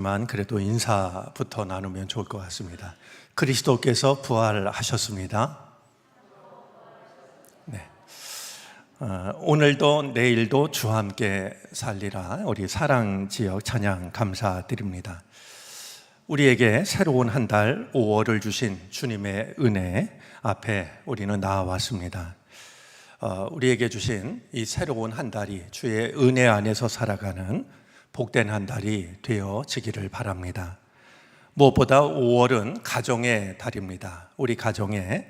그래도 인사부터 나누면 좋을 것 같습니다. 그리스도께서 부활하셨습니다. 네. 오늘도 내일도 주와 함께 살리라. 우리 사랑지역 찬양 감사드립니다. 우리에게 새로운 한 달 5월을 주신 주님의 은혜 앞에 우리는 나와왔습니다. 우리에게 주신 이 새로운 한 달이 주의 은혜 안에서 살아가는 복된 한 달이 되어지기를 바랍니다. 무엇보다 5월은 가정의 달입니다. 우리 가정에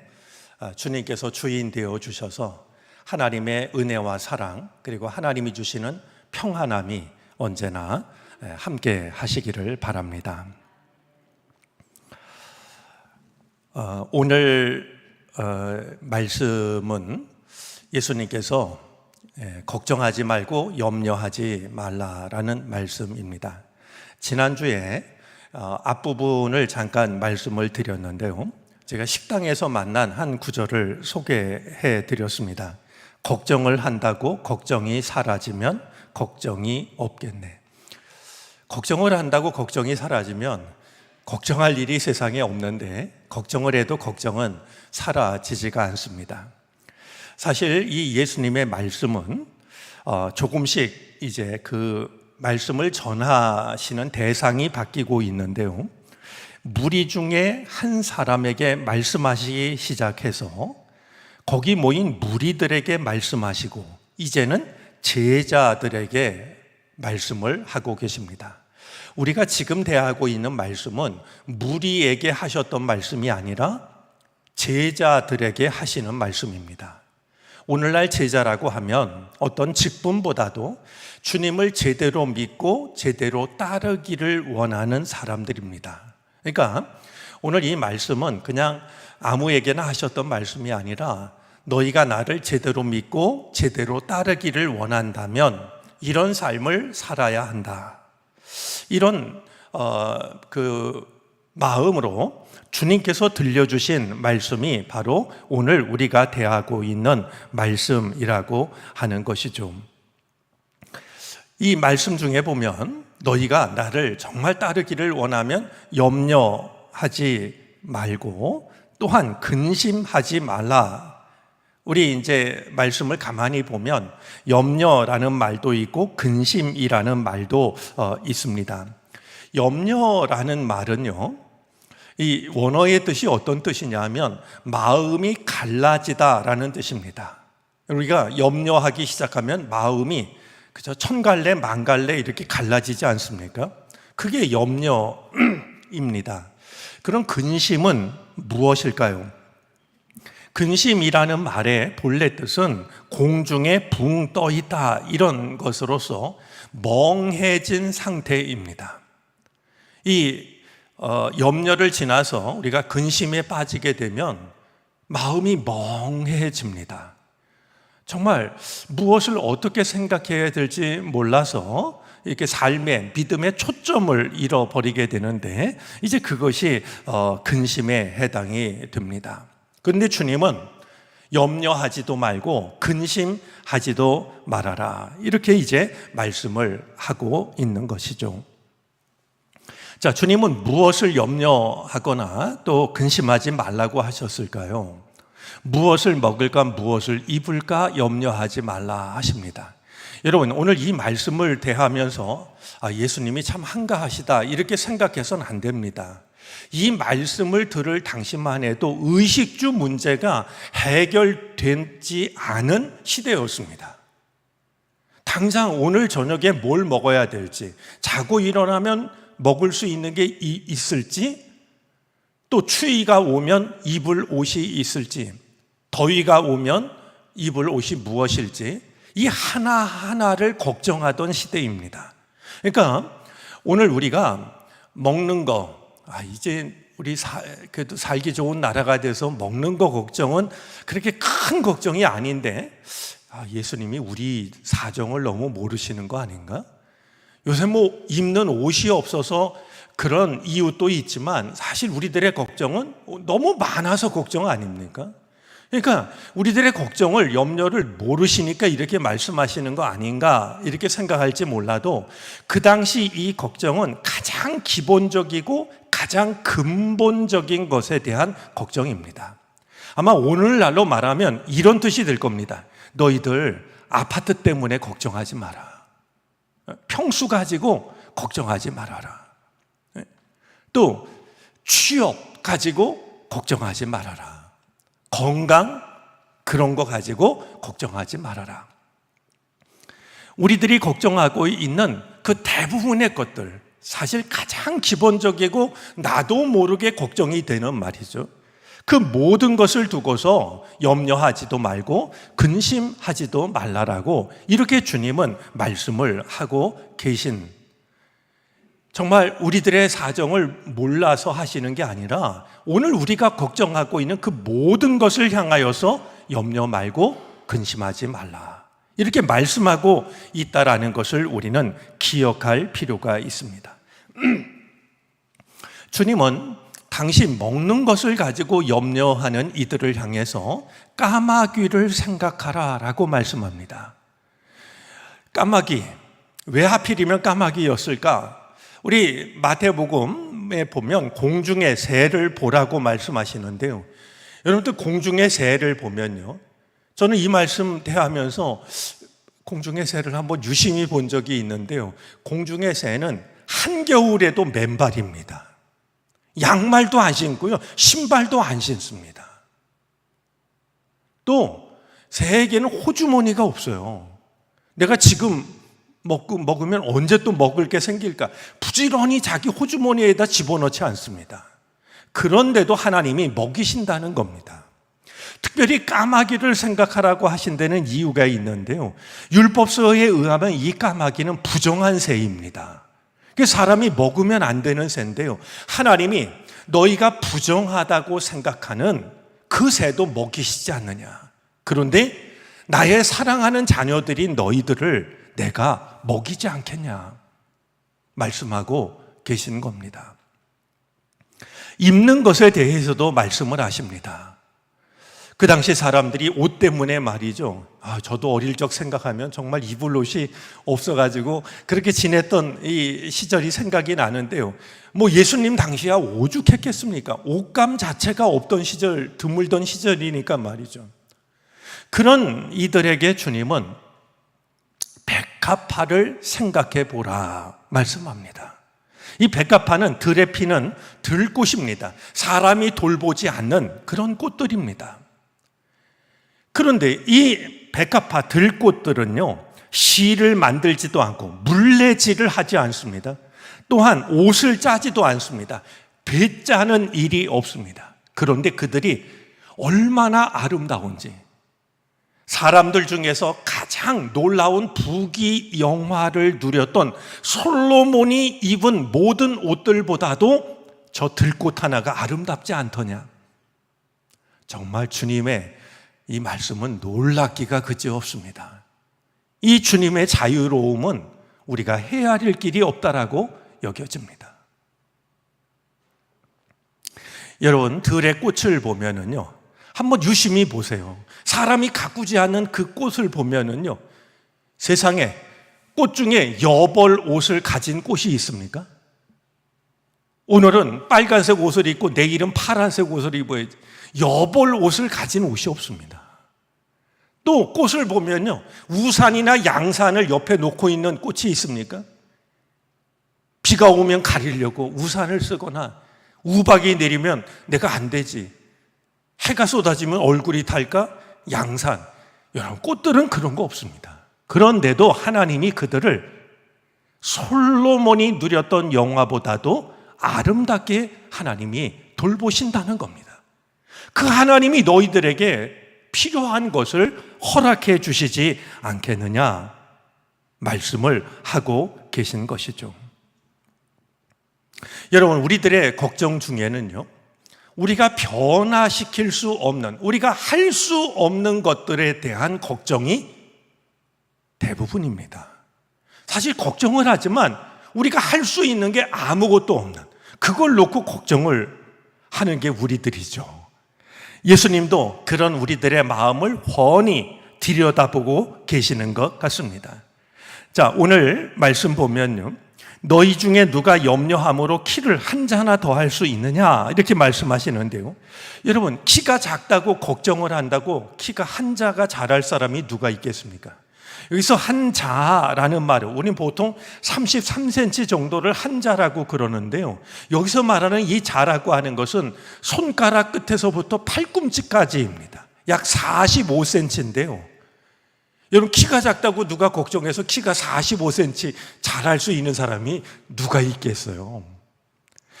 주님께서 주인 되어 주셔서 하나님의 은혜와 사랑 그리고 하나님이 주시는 평안함이 언제나 함께 하시기를 바랍니다. 오늘 말씀은 예수님께서 걱정하지 말고 염려하지 말라라는 말씀입니다. 지난주에 앞부분을 잠깐 말씀을 드렸는데요, 제가 식당에서 만난 한 구절을 소개해 드렸습니다. 걱정을 한다고 걱정이 사라지면 걱정이 없겠네. 걱정을 한다고 걱정이 사라지면 걱정할 일이 세상에 없는데, 걱정을 해도 걱정은 사라지지가 않습니다. 사실 이 예수님의 말씀은 조금씩 이제 그 말씀을 전하시는 대상이 바뀌고 있는데요, 무리 중에 한 사람에게 말씀하시기 시작해서 거기 모인 무리들에게 말씀하시고 이제는 제자들에게 말씀을 하고 계십니다. 우리가 지금 대하고 있는 말씀은 무리에게 하셨던 말씀이 아니라 제자들에게 하시는 말씀입니다. 오늘날 제자라고 하면 어떤 직분보다도 주님을 제대로 믿고 제대로 따르기를 원하는 사람들입니다. 그러니까 오늘 이 말씀은 그냥 아무에게나 하셨던 말씀이 아니라 너희가 나를 제대로 믿고 제대로 따르기를 원한다면 이런 삶을 살아야 한다. 이런 그 마음으로 주님께서 들려주신 말씀이 바로 오늘 우리가 대하고 있는 말씀이라고 하는 것이죠. 이 말씀 중에 보면 너희가 나를 정말 따르기를 원하면 염려하지 말고 또한 근심하지 말라. 우리 이제 말씀을 가만히 보면 염려라는 말도 있고 근심이라는 말도 있습니다. 염려라는 말은요, 이 원어의 뜻이 어떤 뜻이냐면 마음이 갈라지다라는 뜻입니다. 우리가 염려하기 시작하면 마음이 그저 천갈래 만갈래 이렇게 갈라지지 않습니까? 그게 염려입니다. 그럼 근심은 무엇일까요? 근심이라는 말의 본래 뜻은 공중에 붕 떠 있다 이런 것으로서 멍해진 상태입니다. 이 염려를 지나서 우리가 근심에 빠지게 되면 마음이 멍해집니다. 정말 무엇을 어떻게 생각해야 될지 몰라서 이렇게 삶의 믿음의 초점을 잃어버리게 되는데 이제 그것이 근심에 해당이 됩니다. 그런데 주님은 염려하지도 말고 근심하지도 말아라 이렇게 이제 말씀을 하고 있는 것이죠. 자, 주님은 무엇을 염려하거나 또 근심하지 말라고 하셨을까요? 무엇을 먹을까 무엇을 입을까 염려하지 말라 하십니다. 여러분, 오늘 이 말씀을 대하면서 예수님이 참 한가하시다 이렇게 생각해서는 안 됩니다. 이 말씀을 들을 당시만 해도 의식주 문제가 해결되지 않은 시대였습니다. 당장 오늘 저녁에 뭘 먹어야 될지, 자고 일어나면 먹을 수 있는 게 있을지, 또 추위가 오면 입을 옷이 있을지, 더위가 오면 입을 옷이 무엇일지, 이 하나하나를 걱정하던 시대입니다. 그러니까 오늘 우리가 먹는 거, 이제 우리 그래도 살기 좋은 나라가 돼서 먹는 거 걱정은 그렇게 큰 걱정이 아닌데 예수님이 우리 사정을 너무 모르시는 거 아닌가? 요새 뭐 입는 옷이 없어서 그런 이유도 있지만 사실 우리들의 걱정은 너무 많아서 걱정 아닙니까? 그러니까 우리들의 걱정을, 염려를 모르시니까 이렇게 말씀하시는 거 아닌가 이렇게 생각할지 몰라도 그 당시 이 걱정은 가장 기본적이고 가장 근본적인 것에 대한 걱정입니다. 아마 오늘날로 말하면 이런 뜻이 될 겁니다. 너희들 아파트 때문에 걱정하지 마라. 평수 가지고 걱정하지 말아라. 또 취업 가지고 걱정하지 말아라. 건강 그런 거 가지고 걱정하지 말아라. 우리들이 걱정하고 있는 그 대부분의 것들, 사실 가장 기본적이고 나도 모르게 걱정이 되는 말이죠. 그 모든 것을 두고서 염려하지도 말고 근심하지도 말라라고 이렇게 주님은 말씀을 하고 계신, 정말 우리들의 사정을 몰라서 하시는 게 아니라 오늘 우리가 걱정하고 있는 그 모든 것을 향하여서 염려 말고 근심하지 말라, 이렇게 말씀하고 있다라는 것을 우리는 기억할 필요가 있습니다. 주님은 당시 먹는 것을 가지고 염려하는 이들을 향해서 까마귀를 생각하라 라고 말씀합니다. 까마귀, 왜 하필이면 까마귀였을까? 우리 마태복음에 보면 공중의 새를 보라고 말씀하시는데요, 여러분들 공중의 새를 보면요, 저는 이 말씀 대하면서 공중의 새를 한번 유심히 본 적이 있는데요, 공중의 새는 한겨울에도 맨발입니다. 양말도 안 신고요, 신발도 안 신습니다. 또 새에게는 호주머니가 없어요. 내가 지금 먹으면 언제 또 먹을 게 생길까? 부지런히 자기 호주머니에다 집어넣지 않습니다. 그런데도 하나님이 먹이신다는 겁니다. 특별히 까마귀를 생각하라고 하신 데는 이유가 있는데요, 율법서에 의하면 이 까마귀는 부정한 새입니다. 사람이 먹으면 안 되는 새인데요, 하나님이 너희가 부정하다고 생각하는 그 새도 먹이시지 않느냐. 그런데 나의 사랑하는 자녀들인 너희들을 내가 먹이지 않겠냐 말씀하고 계신 겁니다. 입는 것에 대해서도 말씀을 하십니다. 그 당시 사람들이 옷 때문에 말이죠, 저도 어릴 적 생각하면 정말 입을 옷이 없어가지고 그렇게 지냈던 이 시절이 생각이 나는데요, 예수님 당시야 오죽했겠습니까? 옷감 자체가 없던 시절, 드물던 시절이니까 말이죠. 그런 이들에게 주님은 백합화를 생각해 보라 말씀합니다. 이 백합화는 들에 피는 들꽃입니다. 사람이 돌보지 않는 그런 꽃들입니다. 그런데 이 백합화 들꽃들은요, 실을 만들지도 않고 물레질을 하지 않습니다. 또한 옷을 짜지도 않습니다. 배짜는 일이 없습니다. 그런데 그들이 얼마나 아름다운지, 사람들 중에서 가장 놀라운 부귀영화를 누렸던 솔로몬이 입은 모든 옷들보다도 저 들꽃 하나가 아름답지 않더냐. 정말 주님의 이 말씀은 놀랍기가 그지없습니다. 이 주님의 자유로움은 우리가 헤아릴 길이 없다라고 여겨집니다. 여러분, 들의 꽃을 보면은요, 한번 유심히 보세요. 사람이 가꾸지 않는 그 꽃을 보면은요, 세상에 꽃 중에 여벌 옷을 가진 꽃이 있습니까? 오늘은 빨간색 옷을 입고 내일은 파란색 옷을 입어야지, 여벌 옷을 가진 옷이 없습니다. 또 꽃을 보면요, 우산이나 양산을 옆에 놓고 있는 꽃이 있습니까? 비가 오면 가리려고 우산을 쓰거나 우박이 내리면 내가 안 되지, 해가 쏟아지면 얼굴이 탈까? 양산. 여러분, 꽃들은 그런 거 없습니다. 그런데도 하나님이 그들을 솔로몬이 누렸던 영화보다도 아름답게 하나님이 돌보신다는 겁니다. 그 하나님이 너희들에게 필요한 것을 허락해 주시지 않겠느냐 말씀을 하고 계신 것이죠. 여러분, 우리들의 걱정 중에는요, 우리가 변화시킬 수 없는, 우리가 할 수 없는 것들에 대한 걱정이 대부분입니다. 사실 걱정을 하지만 우리가 할 수 있는 게 아무것도 없는, 그걸 놓고 걱정을 하는 게 우리들이죠. 예수님도 그런 우리들의 마음을 훤히 들여다보고 계시는 것 같습니다. 자, 오늘 말씀 보면요, 너희 중에 누가 염려함으로 키를 한 자나 더 할 수 있느냐 이렇게 말씀하시는데요, 여러분, 키가 작다고 걱정을 한다고 키가 한 자가 자랄 사람이 누가 있겠습니까? 여기서 한 자라는 말은 우리는 보통 33cm 정도를 한 자라고 그러는데요, 여기서 말하는 이 자라고 하는 것은 손가락 끝에서부터 팔꿈치까지입니다. 약 45cm인데요, 여러분, 키가 작다고 누가 걱정해서 키가 45cm 자랄 수 있는 사람이 누가 있겠어요?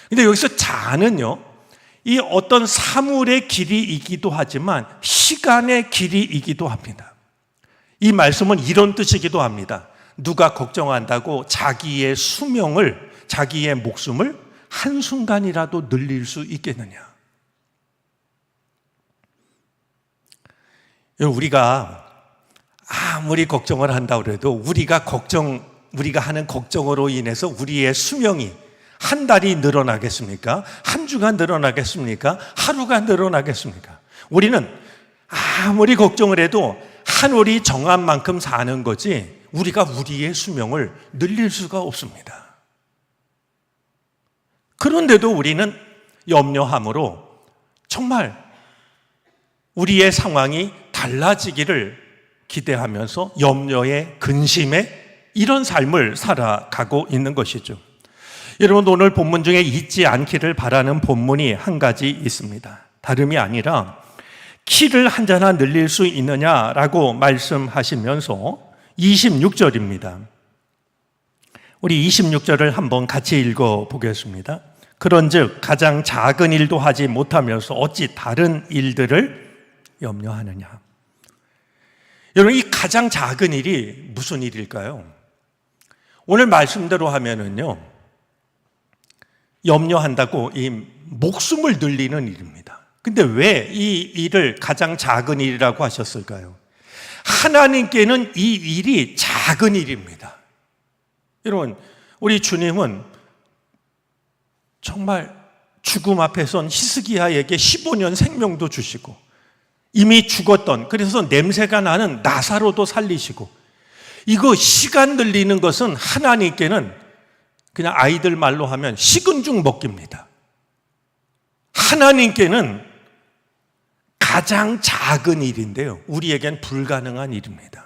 근데 여기서 자는요, 이 어떤 사물의 길이이기도 하지만 시간의 길이이기도 합니다. 이 말씀은 이런 뜻이기도 합니다. 누가 걱정한다고 자기의 수명을, 자기의 목숨을 한순간이라도 늘릴 수 있겠느냐? 우리가 아무리 걱정을 한다고 해도 우리가 하는 걱정으로 인해서 우리의 수명이 한 달이 늘어나겠습니까? 한 주가 늘어나겠습니까? 하루가 늘어나겠습니까? 우리는 아무리 걱정을 해도 한 월이 정한 만큼 사는 거지 우리가 우리의 수명을 늘릴 수가 없습니다. 그런데도 우리는 염려함으로 정말 우리의 상황이 달라지기를 기대하면서 염려에 근심에 이런 삶을 살아가고 있는 것이죠. 여러분, 오늘 본문 중에 잊지 않기를 바라는 본문이 한 가지 있습니다. 다름이 아니라 키를 한 자나 늘릴 수 있느냐라고 말씀하시면서 26절입니다. 우리 26절을 한번 같이 읽어보겠습니다. 그런즉 가장 작은 일도 하지 못하면서 어찌 다른 일들을 염려하느냐. 여러분, 이 가장 작은 일이 무슨 일일까요? 오늘 말씀대로 하면은요, 염려한다고 이 목숨을 늘리는 일입니다. 근데 왜 이 일을 가장 작은 일이라고 하셨을까요? 하나님께는 이 일이 작은 일입니다. 여러분, 우리 주님은 정말 죽음 앞에 선 히스기야에게 15년 생명도 주시고 이미 죽었던, 그래서 냄새가 나는 나사로도 살리시고, 이거 시간 늘리는 것은 하나님께는 그냥 아이들 말로 하면 식은 죽 먹기입니다. 하나님께는 가장 작은 일인데요, 우리에겐 불가능한 일입니다.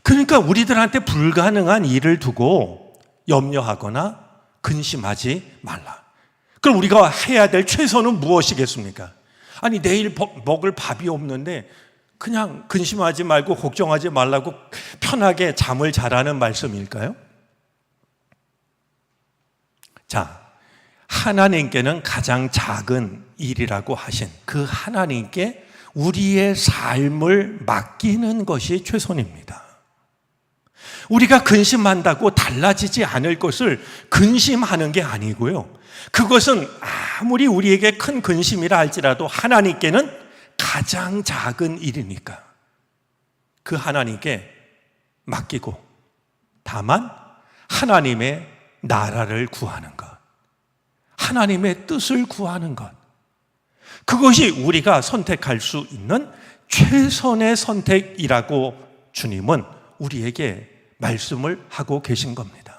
그러니까 우리들한테 불가능한 일을 두고 염려하거나 근심하지 말라. 그럼 우리가 해야 될 최선은 무엇이겠습니까? 아니, 내일 먹을 밥이 없는데 그냥 근심하지 말고 걱정하지 말라고 편하게 잠을 자라는 말씀일까요? 자, 하나님께는 가장 작은 일이라고 하신 그 하나님께 우리의 삶을 맡기는 것이 최선입니다. 우리가 근심한다고 달라지지 않을 것을 근심하는 게 아니고요, 그것은 아무리 우리에게 큰 근심이라 할지라도 하나님께는 가장 작은 일이니까 그 하나님께 맡기고, 다만 하나님의 나라를 구하는 것, 하나님의 뜻을 구하는 것, 그것이 우리가 선택할 수 있는 최선의 선택이라고 주님은 우리에게 말씀을 하고 계신 겁니다.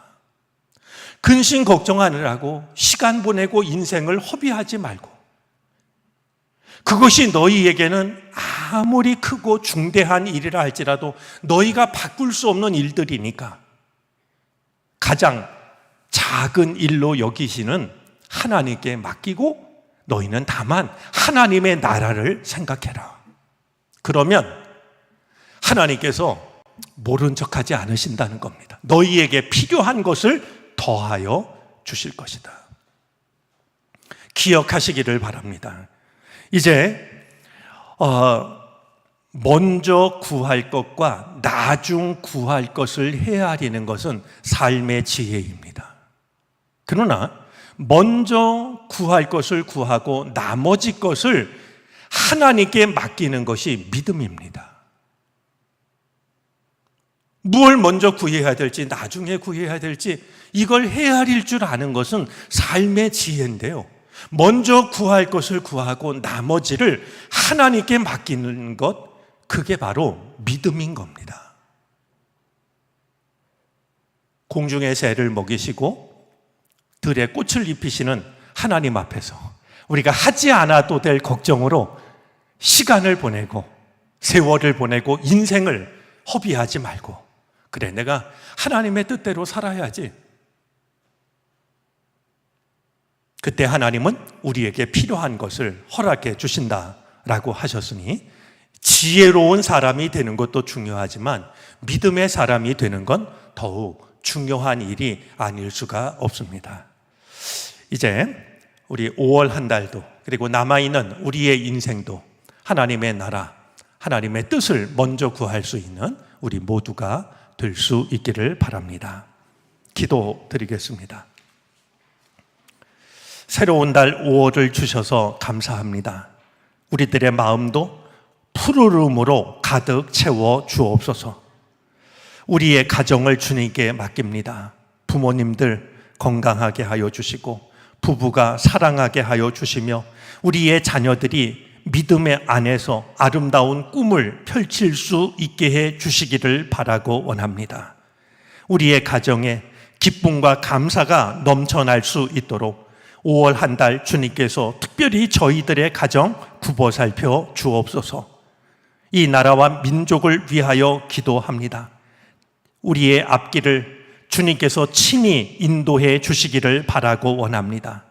근심 걱정하느라고 시간 보내고 인생을 허비하지 말고, 그것이 너희에게는 아무리 크고 중대한 일이라 할지라도 너희가 바꿀 수 없는 일들이니까 가장 작은 일로 여기시는 하나님께 맡기고, 너희는 다만 하나님의 나라를 생각해라. 그러면 하나님께서 모른 척하지 않으신다는 겁니다. 너희에게 필요한 것을 더하여 주실 것이다. 기억하시기를 바랍니다. 이제 먼저 구할 것과 나중 구할 것을 헤아리는 것은 삶의 지혜입니다. 그러나 먼저 구할 것을 구하고 나머지 것을 하나님께 맡기는 것이 믿음입니다. 무엇을 먼저 구해야 될지 나중에 구해야 될지 이걸 헤아릴 줄 아는 것은 삶의 지혜인데요, 먼저 구할 것을 구하고 나머지를 하나님께 맡기는 것, 그게 바로 믿음인 겁니다. 공중의 새를 먹이시고 들에 꽃을 입히시는 하나님 앞에서 우리가 하지 않아도 될 걱정으로 시간을 보내고 세월을 보내고 인생을 허비하지 말고, 그래, 내가 하나님의 뜻대로 살아야지. 그때 하나님은 우리에게 필요한 것을 허락해 주신다라고 하셨으니, 지혜로운 사람이 되는 것도 중요하지만 믿음의 사람이 되는 건 더욱 중요한 일이 아닐 수가 없습니다. 이제 우리 5월 한 달도, 그리고 남아있는 우리의 인생도 하나님의 나라, 하나님의 뜻을 먼저 구할 수 있는 우리 모두가 될 수 있기를 바랍니다. 기도드리겠습니다. 새로운 달 5월을 주셔서 감사합니다. 우리들의 마음도 푸르름으로 가득 채워 주옵소서. 우리의 가정을 주님께 맡깁니다. 부모님들 건강하게 하여 주시고 부부가 사랑하게 하여 주시며 우리의 자녀들이 믿음의 안에서 아름다운 꿈을 펼칠 수 있게 해 주시기를 바라고 원합니다. 우리의 가정에 기쁨과 감사가 넘쳐날 수 있도록 5월 한 달 주님께서 특별히 저희들의 가정 굽어 살펴 주옵소서. 이 나라와 민족을 위하여 기도합니다. 우리의 앞길을 주님께서 친히 인도해 주시기를 바라고 원합니다.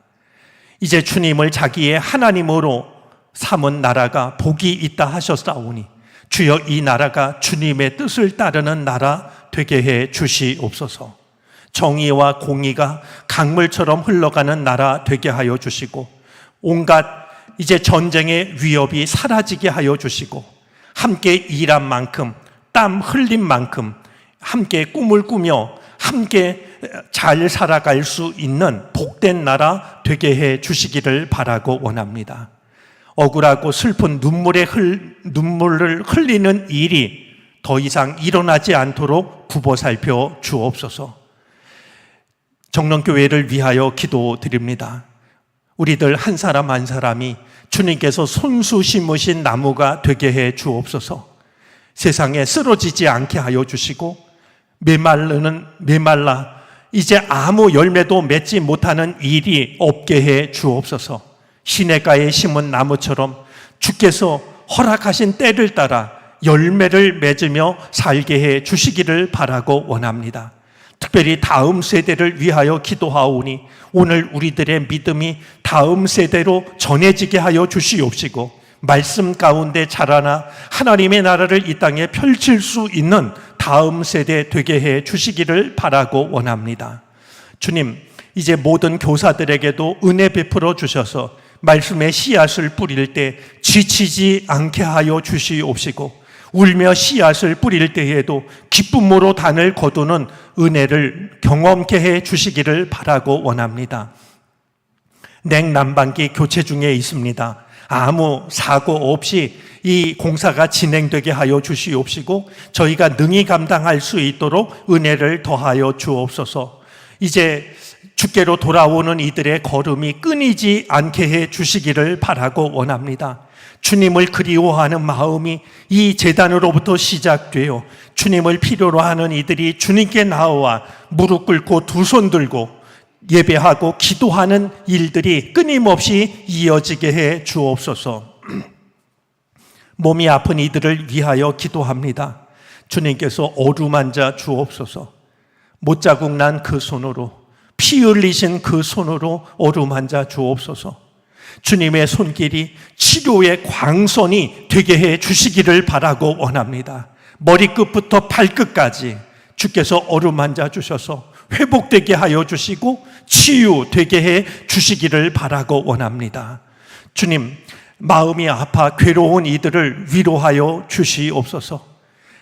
이제 주님을 자기의 하나님으로 삼은 나라가 복이 있다 하셨사오니 주여 이 나라가 주님의 뜻을 따르는 나라 되게 해 주시옵소서. 정의와 공의가 강물처럼 흘러가는 나라 되게 하여 주시고 온갖 이제 전쟁의 위협이 사라지게 하여 주시고 함께 일한 만큼 땀 흘린 만큼 함께 꿈을 꾸며 함께 잘 살아갈 수 있는 복된 나라 되게 해 주시기를 바라고 원합니다. 억울하고 슬픈 눈물을 흘리는 일이 더 이상 일어나지 않도록 굽어 살펴 주옵소서. 정론교회를 위하여 기도드립니다. 우리들 한 사람 한 사람이 주님께서 손수 심으신 나무가 되게 해 주옵소서. 세상에 쓰러지지 않게 하여 주시고 메말라 이제 아무 열매도 맺지 못하는 일이 없게 해 주옵소서. 시냇가에 심은 나무처럼 주께서 허락하신 때를 따라 열매를 맺으며 살게 해 주시기를 바라고 원합니다. 특별히 다음 세대를 위하여 기도하오니 오늘 우리들의 믿음이 다음 세대로 전해지게 하여 주시옵시고 말씀 가운데 자라나 하나님의 나라를 이 땅에 펼칠 수 있는 다음 세대 되게 해 주시기를 바라고 원합니다. 주님, 이제 모든 교사들에게도 은혜 베풀어 주셔서 말씀의 씨앗을 뿌릴 때 지치지 않게 하여 주시옵시고 울며 씨앗을 뿌릴 때에도 기쁨으로 단을 거두는 은혜를 경험케 해 주시기를 바라고 원합니다. 냉난방기 교체 중에 있습니다. 아무 사고 없이 이 공사가 진행되게 하여 주시옵시고 저희가 능히 감당할 수 있도록 은혜를 더하여 주옵소서. 이제 주께로 돌아오는 이들의 걸음이 끊이지 않게 해 주시기를 바라고 원합니다. 주님을 그리워하는 마음이 이 제단으로부터 시작되어 주님을 필요로 하는 이들이 주님께 나와 무릎 꿇고 두 손 들고 예배하고 기도하는 일들이 끊임없이 이어지게 해 주옵소서. 몸이 아픈 이들을 위하여 기도합니다. 주님께서 어루만져 주옵소서. 못자국 난 그 손으로 피 흘리신 그 손으로 어루만져 주옵소서. 주님의 손길이 치료의 광선이 되게 해 주시기를 바라고 원합니다. 머리끝부터 발끝까지 주께서 어루만져 주셔서 회복되게 하여 주시고 치유되게 해 주시기를 바라고 원합니다. 주님, 마음이 아파 괴로운 이들을 위로하여 주시옵소서.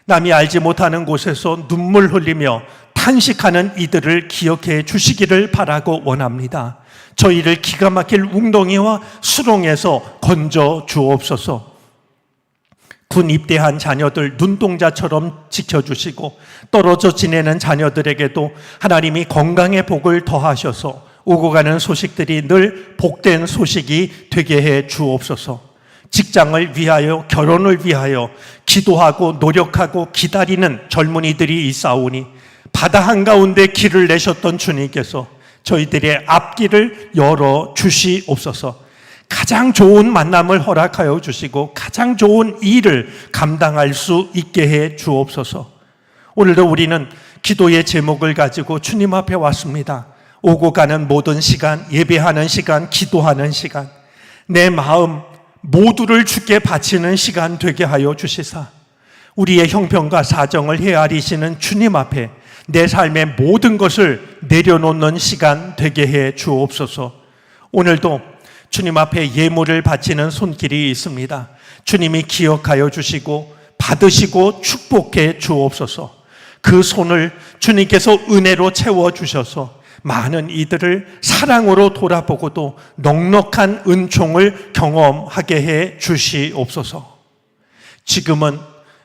남이 알지 못하는 곳에서 눈물 흘리며 탄식하는 이들을 기억해 주시기를 바라고 원합니다. 저희를 기가 막힐 웅덩이와 수렁에서 건져 주옵소서. 군 입대한 자녀들 눈동자처럼 지켜주시고 떨어져 지내는 자녀들에게도 하나님이 건강의 복을 더하셔서 오고 가는 소식들이 늘 복된 소식이 되게 해 주옵소서. 직장을 위하여, 결혼을 위하여 기도하고 노력하고 기다리는 젊은이들이 있사오니 바다 한가운데 길을 내셨던 주님께서 저희들의 앞길을 열어 주시옵소서. 가장 좋은 만남을 허락하여 주시고 가장 좋은 일을 감당할 수 있게 해 주옵소서. 오늘도 우리는 기도의 제목을 가지고 주님 앞에 왔습니다. 오고 가는 모든 시간, 예배하는 시간, 기도하는 시간, 내 마음 모두를 주께 바치는 시간 되게 하여 주시사 우리의 형편과 사정을 헤아리시는 주님 앞에 내 삶의 모든 것을 내려놓는 시간 되게 해 주옵소서. 오늘도 주님 앞에 예물을 바치는 손길이 있습니다. 주님이 기억하여 주시고 받으시고 축복해 주옵소서. 그 손을 주님께서 은혜로 채워주셔서 많은 이들을 사랑으로 돌아보고도 넉넉한 은총을 경험하게 해 주시옵소서. 지금은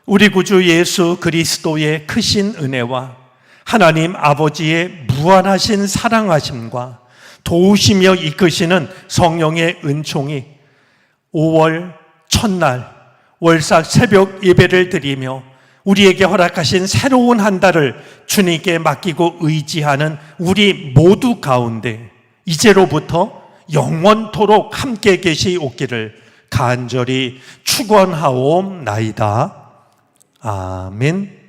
우리 구주 예수 그리스도의 크신 은혜와 하나님 아버지의 무한하신 사랑하심과 도우시며 이끄시는 성령의 은총이 5월 첫날 월삭 새벽 예배를 드리며 우리에게 허락하신 새로운 한 달을 주님께 맡기고 의지하는 우리 모두 가운데 이제로부터 영원토록 함께 계시옵기를 간절히 축원하옵나이다. 아멘.